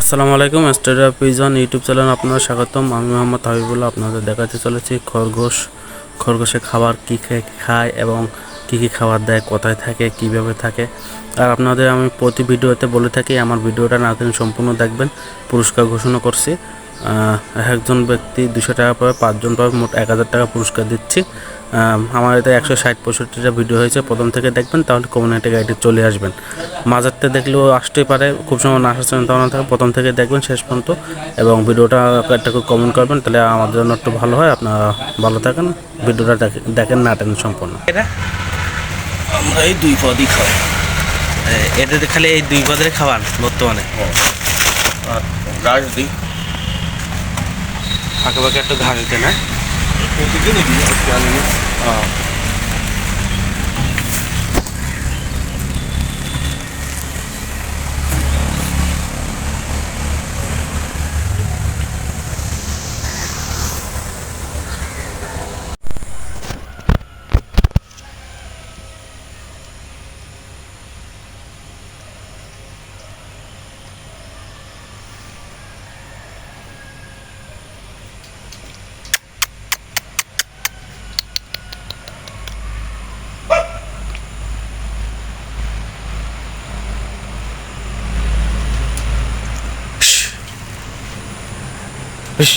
আসসালামু আলাইকুম, state of pigeon YouTube channel আপনাদের স্বাগতম। আমি মোহাম্মদ হাবিবুল্লাহ আপনাদের দেখাতে চলেছি খরগোশে খাবার কী খায় এবং কী কী খাবার দেয়, কোথায় থাকে, কীভাবে থাকে। আর আপনাদের আমি প্রতি ভিডিওতে বলে থাকি আমার ভিডিওটা না দিন সম্পূর্ণ দেখবেন। পুরস্কার ঘোষণা করছি, একজন ব্যক্তি 200 টাকা পাবে, 5 জন পাবে, মোট 1000 টাকা পুরস্কার দিচ্ছি। আমার এটা 160-65টা ভিডিও হয়েছে, প্রথম থেকে দেখবেন, তাহলে কমিউনিটি গাইডে চলে আসবেন। মাঝারতে দেখলেও আসতেই পারে, খুব সময় না আসার চিন্তাভাবনা থাকে, প্রথম থেকে দেখবেন শেষ পর্যন্ত এবং ভিডিওটা একটা করে কমেন্ট করবেন, তাহলে আমার জন্য একটু ভালো হয়। আপনারা ভালো থাকেন, ভিডিওটা দেখেন না টেন সম্পূর্ণ। আমরা এই 2 পদই খাই। এদের খালি এই 2 পদের খাবার বর্তমানে আর ঘাস দিই ফাঁকে ফাঁকে একটু ঘাস দিতে না। প্রতিদিনই দিই, আজকে আনিনি। বেশ